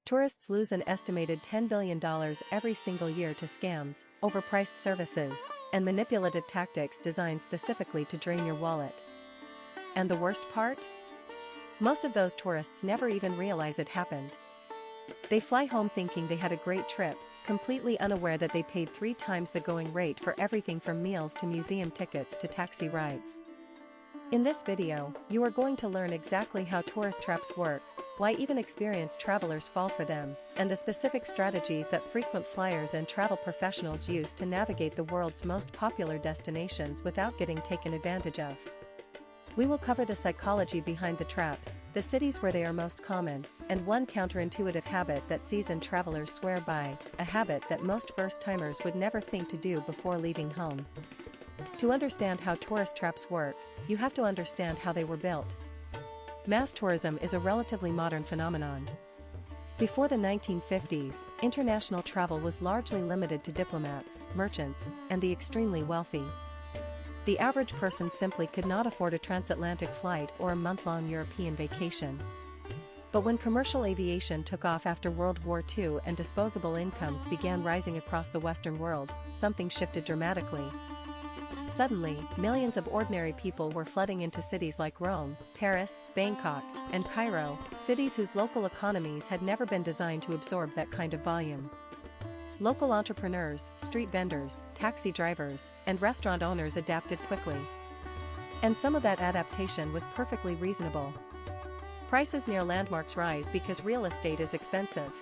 Tourists lose an estimated $10 billion every single year to scams, overpriced services, and manipulative tactics designed specifically to drain your wallet. And the worst part? Most of those tourists never even realize it happened. They fly home thinking they had a great trip, completely unaware that they paid 3 times the going rate for everything from meals to museum tickets to taxi rides. In this video, you are going to learn exactly how tourist traps work, why even experienced travelers fall for them, and the specific strategies that frequent flyers and travel professionals use to navigate the world's most popular destinations without getting taken advantage of. We will cover the psychology behind the traps, the cities where they are most common, and one counterintuitive habit that seasoned travelers swear by, a habit that most first-timers would never think to do before leaving home. To understand how tourist traps work, you have to understand how they were built. Mass tourism is a relatively modern phenomenon. Before the 1950s, international travel was largely limited to diplomats, merchants, and the extremely wealthy. The average person simply could not afford a transatlantic flight or a month-long European vacation. But when commercial aviation took off after World War II and disposable incomes began rising across the Western world, something shifted dramatically. Suddenly, millions of ordinary people were flooding into cities like Rome, Paris, Bangkok, and Cairo, cities whose local economies had never been designed to absorb that kind of volume. Local entrepreneurs, street vendors, taxi drivers, and restaurant owners adapted quickly. And some of that adaptation was perfectly reasonable. Prices near landmarks rise because real estate is expensive.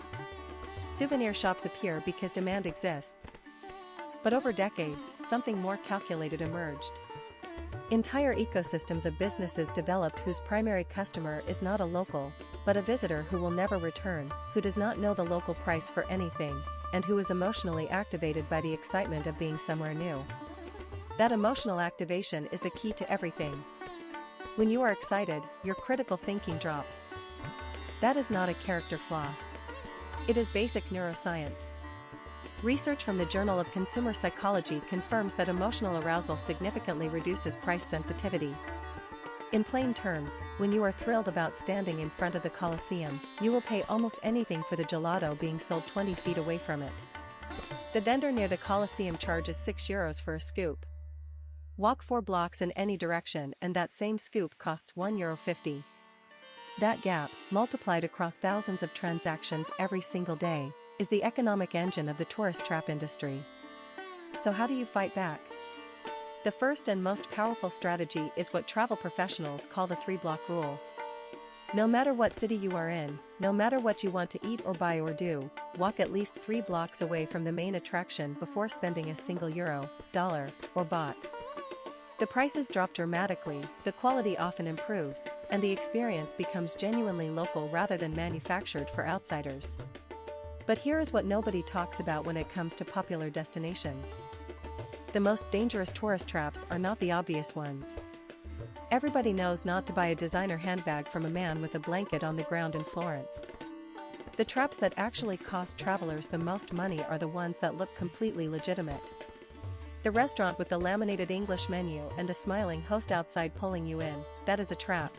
Souvenir shops appear because demand exists. But over decades, something more calculated emerged. Entire ecosystems of businesses developed whose primary customer is not a local, but a visitor who will never return, who does not know the local price for anything, and who is emotionally activated by the excitement of being somewhere new. That emotional activation is the key to everything. When you are excited, your critical thinking drops. That is not a character flaw. It is basic neuroscience. Research from the Journal of Consumer Psychology confirms that emotional arousal significantly reduces price sensitivity. In plain terms, when you are thrilled about standing in front of the Colosseum, you will pay almost anything for the gelato being sold 20 feet away from it. The vendor near the Colosseum charges €6 for a scoop. Walk 4 blocks in any direction and that same scoop costs €1.50. That gap, multiplied across thousands of transactions every single day, is the economic engine of the tourist trap industry. So how do you fight back? The first and most powerful strategy is what travel professionals call the 3-block rule. No matter what city you are in, no matter what you want to eat or buy or do, walk at least 3 blocks away from the main attraction before spending a single euro, dollar, or baht. The prices drop dramatically, the quality often improves, and the experience becomes genuinely local rather than manufactured for outsiders. But here is what nobody talks about when it comes to popular destinations. The most dangerous tourist traps are not the obvious ones. Everybody knows not to buy a designer handbag from a man with a blanket on the ground in Florence. The traps that actually cost travelers the most money are the ones that look completely legitimate. The restaurant with the laminated English menu and the smiling host outside pulling you in, that is a trap.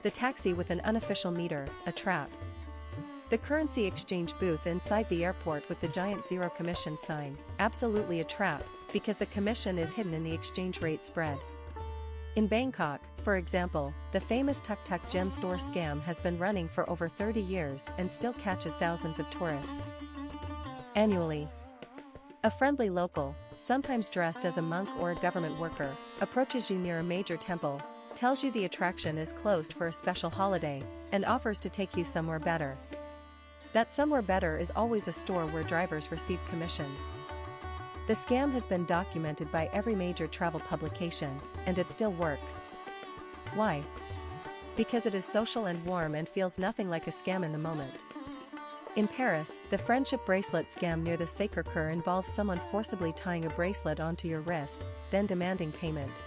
The taxi with an unofficial meter, a trap. The currency exchange booth inside the airport with the giant zero commission sign, absolutely a trap, because the commission is hidden in the exchange rate spread. In Bangkok, for example, the famous Tuk Tuk gem store scam has been running for over 30 years and still catches thousands of tourists annually. A friendly local, sometimes dressed as a monk or a government worker, approaches you near a major temple, tells you the attraction is closed for a special holiday, and offers to take you somewhere better. That somewhere better is always a store where drivers receive commissions. The scam has been documented by every major travel publication, and it still works. Why? Because it is social and warm and feels nothing like a scam in the moment. In Paris, the friendship bracelet scam near the Sacré-Cœur involves someone forcibly tying a bracelet onto your wrist, then demanding payment.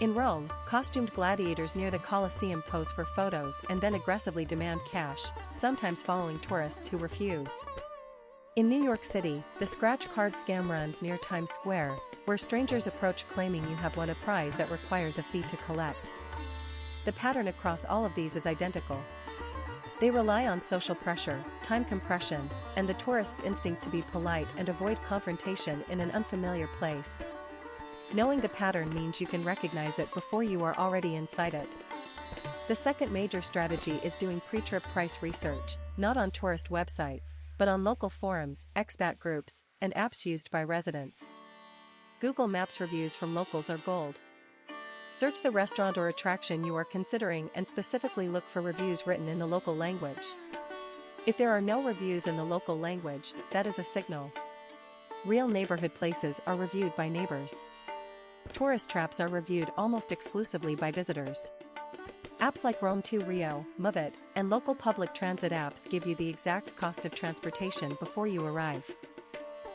In Rome, costumed gladiators near the Colosseum pose for photos and then aggressively demand cash, sometimes following tourists who refuse. In New York City, the scratch card scam runs near Times Square, where strangers approach claiming you have won a prize that requires a fee to collect. The pattern across all of these is identical. They rely on social pressure, time compression, and the tourist's instinct to be polite and avoid confrontation in an unfamiliar place. Knowing the pattern means you can recognize it before you are already inside it. The second major strategy is doing pre-trip price research, not on tourist websites, but on local forums, expat groups, and apps used by residents. Google Maps reviews from locals are gold. Search the restaurant or attraction you are considering and specifically look for reviews written in the local language. If there are no reviews in the local language, that is a signal. Real neighborhood places are reviewed by neighbors. Tourist traps are reviewed almost exclusively by visitors. Apps like Rome2Rio, Moveit, and local public transit apps give you the exact cost of transportation before you arrive.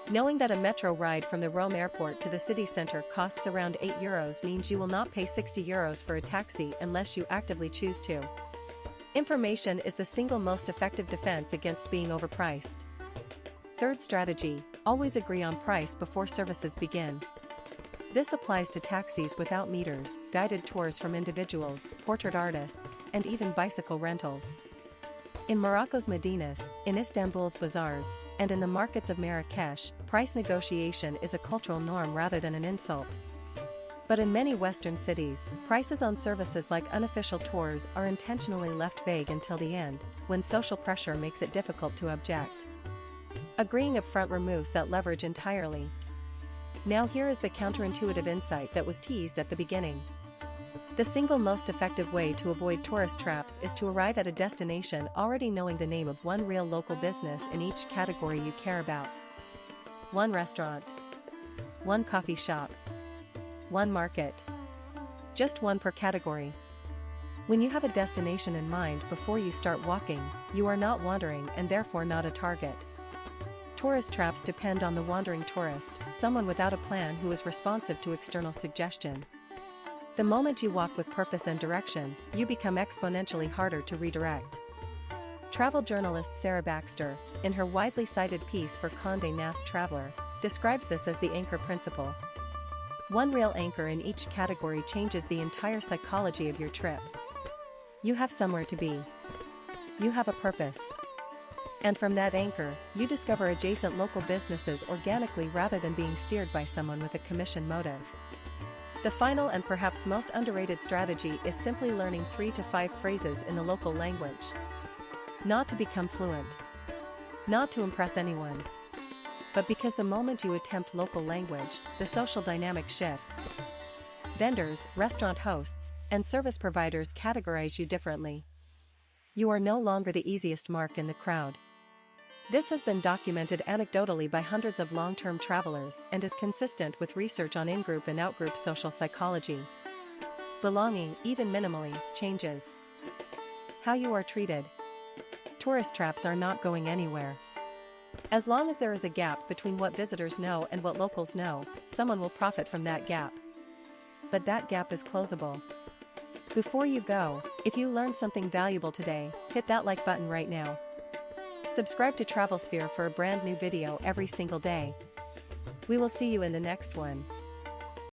Knowing that a metro ride from the Rome airport to the city center costs around €8 means you will not pay €60 for a taxi unless you actively choose to. Information is the single most effective defense against being overpriced. Third strategy, always agree on price before services begin. This applies to taxis without meters, guided tours from individuals, portrait artists, and even bicycle rentals. In Morocco's Medinas, in Istanbul's bazaars, and in the markets of Marrakesh, price negotiation is a cultural norm rather than an insult. But in many Western cities, prices on services like unofficial tours are intentionally left vague until the end, when social pressure makes it difficult to object. Agreeing upfront removes that leverage entirely. Now here is the counterintuitive insight that was teased at the beginning. The single most effective way to avoid tourist traps is to arrive at a destination already knowing the name of one real local business in each category you care about. One restaurant. One coffee shop. One market. Just one per category. When you have a destination in mind before you start walking, you are not wandering and therefore not a target. Tourist traps depend on the wandering tourist, someone without a plan who is responsive to external suggestion. The moment you walk with purpose and direction, you become exponentially harder to redirect. Travel journalist Sarah Baxter, in her widely cited piece for Condé Nast Traveler, describes this as the anchor principle. One real anchor in each category changes the entire psychology of your trip. You have somewhere to be. You have a purpose. And from that anchor, you discover adjacent local businesses organically rather than being steered by someone with a commission motive. The final and perhaps most underrated strategy is simply learning 3 to 5 phrases in the local language. Not to become fluent. Not to impress anyone. But because the moment you attempt local language, the social dynamic shifts. Vendors, restaurant hosts, and service providers categorize you differently. You are no longer the easiest mark in the crowd. This has been documented anecdotally by hundreds of long-term travelers and is consistent with research on in-group and out-group social psychology. Belonging, even minimally, changes how you are treated. Tourist traps are not going anywhere. As long as there is a gap between what visitors know and what locals know, someone will profit from that gap. But that gap is closable. Before you go, if you learned something valuable today, hit that like button right now. Subscribe to TravelSphere for a brand new video every single day. We will see you in the next one.